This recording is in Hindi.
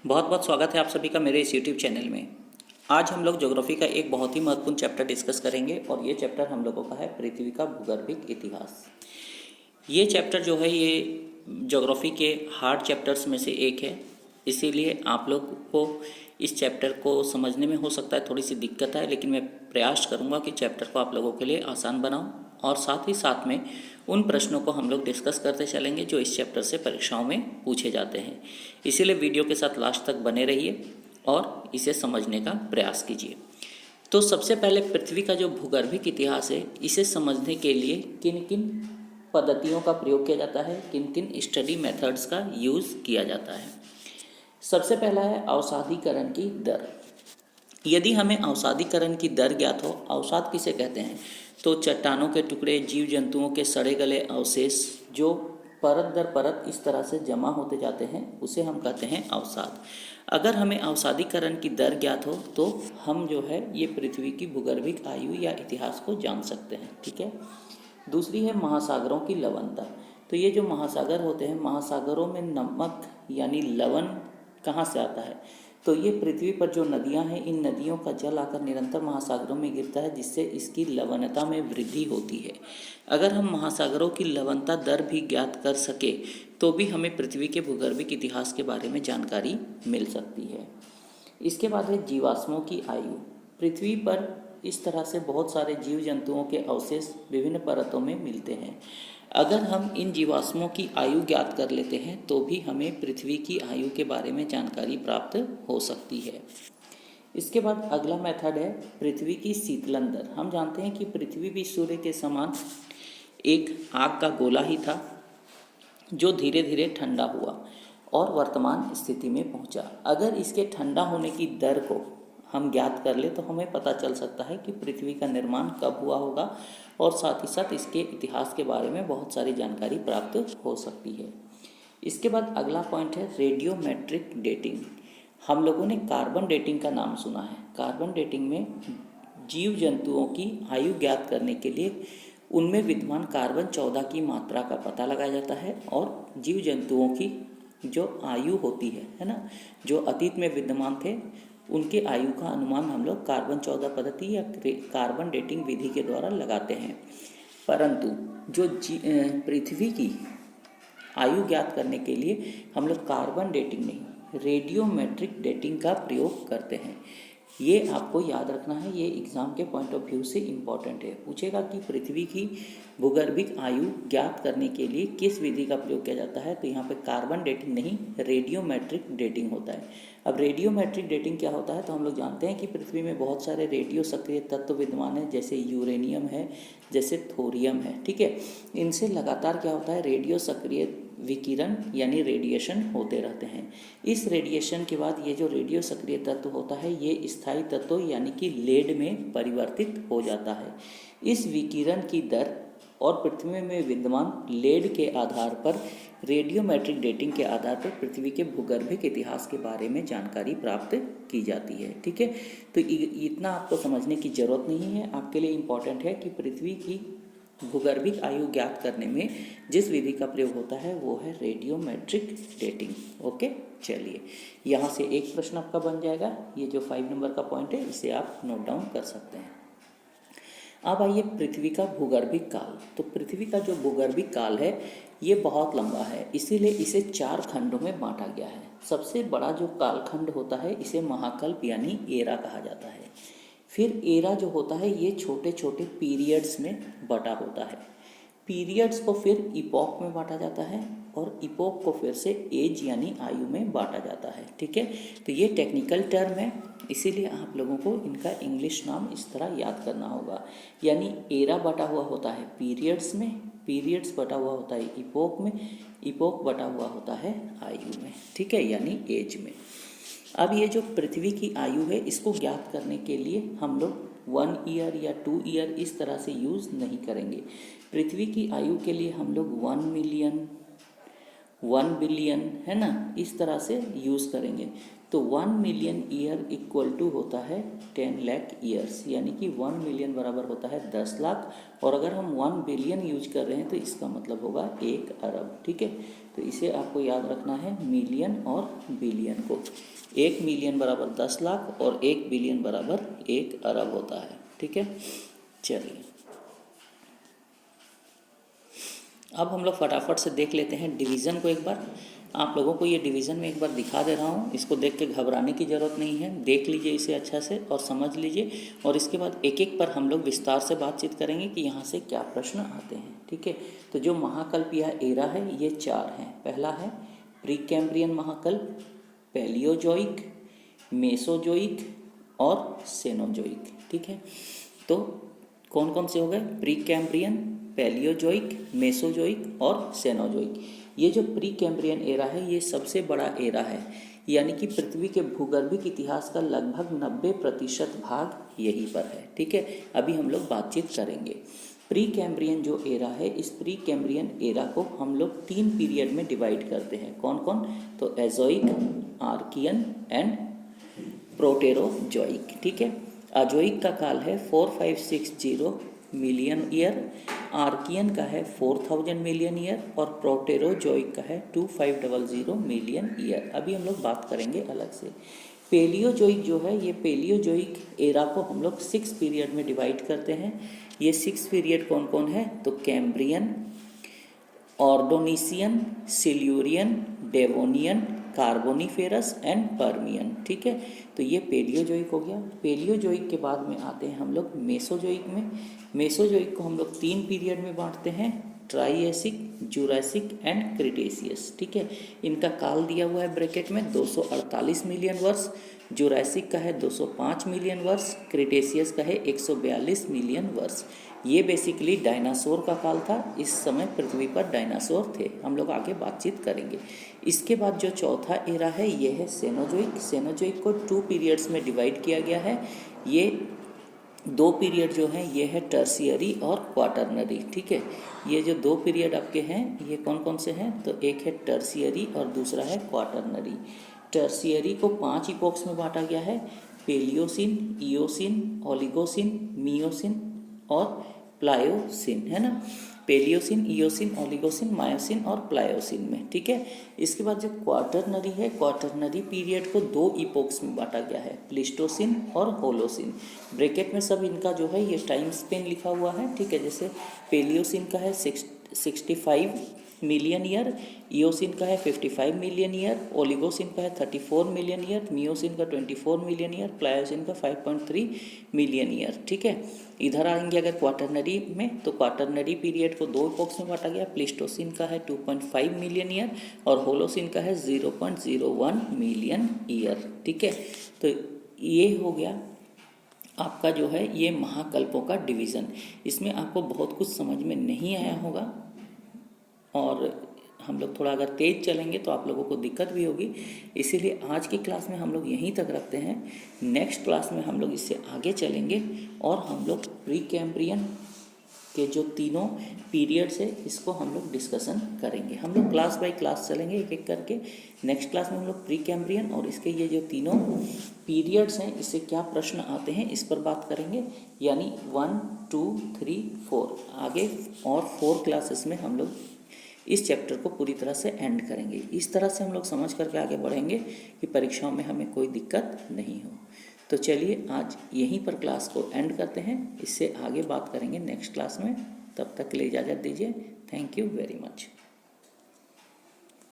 बहुत बहुत स्वागत है आप सभी का मेरे इस यूट्यूब चैनल में। आज हम लोग ज्योग्राफी का एक बहुत ही महत्वपूर्ण चैप्टर डिस्कस करेंगे और ये चैप्टर हम लोगों का है पृथ्वी का भूगर्भिक इतिहास। ये चैप्टर जो है ये ज्योग्राफी के हार्ड चैप्टर्स में से एक है, इसीलिए आप लोग को इस चैप्टर को समझने में हो सकता है थोड़ी सी दिक्कत आए, लेकिन मैं प्रयास करूँगा कि चैप्टर को आप लोगों के लिए आसान बनाऊँ और साथ ही साथ में उन प्रश्नों को हम लोग डिस्कस करते चलेंगे जो इस चैप्टर से परीक्षाओं में पूछे जाते हैं। इसीलिए वीडियो के साथ लास्ट तक बने रहिए और इसे समझने का प्रयास कीजिए। तो सबसे पहले पृथ्वी का जो भूगर्भिक इतिहास है, इसे समझने के लिए किन किन पद्धतियों का प्रयोग किया जाता है, किन किन स्टडी मेथड्स का यूज़ किया जाता है। सबसे पहला है अवसादीकरण की दर। यदि हमें अवसादीकरण की दर ज्ञात हो, अवसाद किसे कहते हैं, तो चट्टानों के टुकड़े, जीव जंतुओं के सड़े गले अवशेष जो परत दर परत इस तरह से जमा होते जाते हैं, उसे हम कहते हैं अवसाद। अगर हमें अवसादीकरण की दर ज्ञात हो तो हम जो है ये पृथ्वी की भूगर्भिक आयु या इतिहास को जान सकते हैं। ठीक है। दूसरी है महासागरों की लवणता। तो ये जो महासागर होते हैं, महासागरों में नमक यानी लवण कहाँ से आता है, तो ये पृथ्वी पर जो नदियाँ हैं, इन नदियों का जल आकर निरंतर महासागरों में गिरता है, जिससे इसकी लवणता में वृद्धि होती है। अगर हम महासागरों की लवणता दर भी ज्ञात कर सके तो भी हमें पृथ्वी के भूगर्भिक इतिहास के बारे में जानकारी मिल सकती है। इसके बाद है जीवाश्मों की आयु। पृथ्वी पर इस तरह से बहुत सारे जीव जंतुओं के अवशेष विभिन्न परतों में मिलते हैं। अगर हम इन जीवाश्मों की आयु ज्ञात कर लेते हैं तो भी हमें पृथ्वी की आयु के बारे में जानकारी प्राप्त हो सकती है। इसके बाद अगला मेथड है पृथ्वी की शीतलन दर। हम जानते हैं कि पृथ्वी भी सूर्य के समान एक आग का गोला ही था जो धीरे धीरे ठंडा हुआ और वर्तमान स्थिति में पहुंचा। अगर इसके ठंडा होने की दर को हम ज्ञात कर ले तो हमें पता चल सकता है कि पृथ्वी का निर्माण कब हुआ होगा और साथ ही साथ इसके इतिहास के बारे में बहुत सारी जानकारी प्राप्त हो सकती है। इसके बाद अगला पॉइंट है रेडियोमेट्रिक डेटिंग। हम लोगों ने कार्बन डेटिंग का नाम सुना है। कार्बन डेटिंग में जीव जंतुओं की आयु ज्ञात करने के लिए उनमें विद्यमान कार्बन 14 की मात्रा का पता लगाया जाता है और जीव जंतुओं की जो आयु होती है ना, जो अतीत में विद्यमान थे, उनके आयु का अनुमान हम लोग कार्बन 14 पद्धति या कार्बन डेटिंग विधि के द्वारा लगाते हैं। परंतु जो पृथ्वी की आयु ज्ञात करने के लिए हम लोग कार्बन डेटिंग नहीं, रेडियोमेट्रिक डेटिंग का प्रयोग करते हैं। ये आपको याद रखना है, ये एग्ज़ाम के पॉइंट ऑफ व्यू से इम्पॉर्टेंट है। पूछेगा कि पृथ्वी की भूगर्भिक आयु ज्ञात करने के लिए किस विधि का प्रयोग किया जाता है, तो यहाँ पे कार्बन डेटिंग नहीं, रेडियोमेट्रिक डेटिंग होता है। अब रेडियोमेट्रिक डेटिंग क्या होता है, तो हम लोग जानते हैं कि पृथ्वी में बहुत सारे रेडियो सक्रिय तत्व विद्यमान है, जैसे यूरेनियम है, जैसे थोरियम है। ठीक है। इनसे लगातार क्या होता है, रेडियो सक्रिय विकिरण यानी रेडिएशन होते रहते हैं। इस रेडिएशन के बाद ये जो रेडियो सक्रिय तत्व होता है, ये स्थायी तत्व यानी कि लेड में परिवर्तित हो जाता है। इस विकिरण की दर और पृथ्वी में विद्यमान लेड के आधार पर रेडियोमेट्रिक डेटिंग के आधार पर पृथ्वी के भूगर्भिक इतिहास के बारे में जानकारी प्राप्त की जाती है। ठीक है। तो इतना आपको समझने की ज़रूरत नहीं है। आपके लिए इम्पॉर्टेंट है कि पृथ्वी की भूगर्भिक आयु ज्ञात करने में जिस विधि का प्रयोग होता है वो है रेडियोमेट्रिक डेटिंग। ओके, चलिए यहाँ से एक प्रश्न आपका बन जाएगा। ये जो 5 नंबर का पॉइंट है इसे आप नोट डाउन कर सकते हैं। अब आइए पृथ्वी का भूगर्भिक काल। तो पृथ्वी का जो भूगर्भिक काल है ये बहुत लंबा है, इसीलिए इसे 4 खंडों में बांटा गया है। सबसे बड़ा जो कालखंड होता है इसे महाकल्प यानी एरा कहा जाता है। फिर एरा जो होता है ये छोटे छोटे पीरियड्स में बटा होता है। पीरियड्स को फिर इपॉक में बांटा जाता है और इपॉक को फिर से एज यानी आयु में बांटा जाता है। ठीक है। तो ये टेक्निकल टर्म है, इसीलिए आप लोगों को इनका इंग्लिश नाम इस तरह याद करना होगा। यानी एरा बटा हुआ होता है पीरियड्स में, पीरियड्स बटा हुआ होता है इपॉक में, इपॉक बटा हुआ होता है आयु में। ठीक है, यानी एज में। अब ये जो पृथ्वी की आयु है इसको ज्ञात करने के लिए हम लोग 1 ईयर या 2 ईयर इस तरह से यूज़ नहीं करेंगे। पृथ्वी की आयु के लिए हम लोग 1 मिलियन, 1 बिलियन, है ना, इस तरह से यूज़ करेंगे। तो 1 मिलियन ईयर इक्वल टू होता है 10 लाख ईयर्स, यानी कि 1 मिलियन बराबर होता है 10 लाख, और अगर हम 1 बिलियन यूज कर रहे हैं तो इसका मतलब होगा 1 अरब। ठीक है, तो इसे आपको याद रखना है मिलियन और बिलियन को। 1 मिलियन बराबर 10 लाख और 1 बिलियन बराबर 1 अरब होता है। ठीक है, चलिए अब हम लोग फटाफट से देख लेते हैं डिवीज़न को एक बार। आप लोगों को ये डिवीज़न में एक बार दिखा दे रहा हूँ, इसको देख के घबराने की ज़रूरत नहीं है, देख लीजिए इसे अच्छा से और समझ लीजिए, और इसके बाद एक एक पर हम लोग विस्तार से बातचीत करेंगे कि यहाँ से क्या प्रश्न आते हैं। ठीक है, तो जो महाकल्प या एरा है ये 4 हैं। पहला है प्री कैम्ब्रियन महाकल्प, पैलियोजोइक, मेसोजोइक और सेनोजोइक। ठीक है, तो कौन कौन से हो गए? प्री कैम्ब्रियन, पैलियोजोइक, मेसोजोइक और सेनोजोइक। ये जो प्री कैम्ब्रियन एरा है ये सबसे बड़ा एरा है, यानी कि पृथ्वी के भूगर्भिक इतिहास का लगभग 90% भाग यहीं पर है। ठीक है, अभी हम लोग बातचीत करेंगे। प्री कैम्ब्रियन जो एरा है, इस प्री कैम्ब्रियन एरा को हम लोग 3 पीरियड में डिवाइड करते हैं। कौन कौन? तो एजोइक, आर्कियन एंड प्रोटेरोजोइक। ठीक है, अजोइक का काल है 4560 मिलियन ईयर, आर्कियन का है 4000 मिलियन ईयर और प्रोटेरोजोइक का है 2500 मिलियन ईयर। अभी हम लोग बात करेंगे अलग से। पेलियोजोइक जो है, ये पेलियोजोइक एरा को हम लोग 6 पीरियड में डिवाइड करते हैं। ये 6 पीरियड कौन कौन है? तो Cambrian, Ordovician, Silurian, Devonian, Carboniferous and Permian. ठीक है, तो ये पेलियोजोइक हो गया। पेलियोजोइक के बाद में आते हैं हम लोग मेसोजोइक में। मेसोजोइक को हम लोग 3 पीरियड में बांटते हैं, ट्राइएसिक, जुरासिक एंड क्रिटेशियस। ठीक है, इनका काल दिया हुआ है ब्रैकेट में 248 मिलियन वर्ष, जुरासिक का है 205 मिलियन वर्ष, क्रिटेशियस का है 142 मिलियन वर्ष। ये बेसिकली डायनासोर का काल था, इस समय पृथ्वी पर डायनासोर थे। हम लोग आगे बातचीत करेंगे। इसके बाद जो चौथा एरा है ये है सेनोजोइक। सेनोजोइक को 2 पीरियड्स में डिवाइड किया गया है। ये 2 पीरियड जो हैं ये है टर्शियरी और क्वाटरनरी। ठीक है, ये जो 2 पीरियड आपके हैं ये कौन कौन से हैं? तो एक है टर्शियरी और दूसरा है क्वाटरनरी। टर्शियरी को 5 इपोक्स में बांटा गया है, पेलियोसिन, इयोसिन, ओलिगोसिन, मियोसिन और प्लायोसिन, है ना। पेलियोसिन, इयोसिन, ओलिगोसिन, मायोसिन और प्लायोसिन में। ठीक है, इसके बाद जो क्वाटरनरी है, क्वाटरनरी पीरियड को 2 इपोक्स में बांटा गया है, प्लीस्टोसिन और होलोसिन। ब्रैकेट में सब इनका जो है ये टाइम स्पेन लिखा हुआ है। ठीक है, जैसे पेलियोसिन का है 65 मिलियन ईयर, इयोसिन का है 55 मिलियन ईयर, ओलिगोसिन का है 34 मिलियन ईयर, मियोसिन का 24 मिलियन ईयर, प्लायोसिन का 5.3 मिलियन ईयर। ठीक है, इधर आएंगे अगर क्वाटरनरी में, तो क्वाटरनरी पीरियड को 2 इपोक्स में बांटा गया, प्लीस्टोसिन का है 2.5 मिलियन ईयर और होलोसिन का है 0.01 मिलियन ईयर। ठीक है, तो ये हो गया आपका जो है ये महाकल्पों का डिवीज़न। इसमें आपको बहुत कुछ समझ में नहीं आया होगा और हम लोग थोड़ा अगर तेज़ चलेंगे तो आप लोगों को दिक्कत भी होगी, इसीलिए आज की क्लास में हम लोग यहीं तक रखते हैं। नेक्स्ट क्लास में हम लोग इससे आगे चलेंगे और हम लोग प्री कैम्ब्रियन के जो तीनों पीरियड्स है इसको हम लोग डिस्कशन करेंगे। हम लोग क्लास बाय क्लास चलेंगे एक एक करके। नेक्स्ट क्लास में हम लोग प्री कैम्ब्रियन और इसके ये जो तीनों पीरियड्स हैं इससे क्या प्रश्न आते हैं इस पर बात करेंगे, यानी 1, 2, 3, 4 आगे और 4 क्लासेस में हम लोग इस चैप्टर को पूरी तरह से एंड करेंगे। इस तरह से हम लोग समझ करके आगे बढ़ेंगे कि परीक्षाओं में हमें कोई दिक्कत नहीं हो। तो चलिए आज यहीं पर क्लास को एंड करते हैं, इससे आगे बात करेंगे नेक्स्ट क्लास में। तब तक के लिए इजाज़त दीजिए। Thank you very much.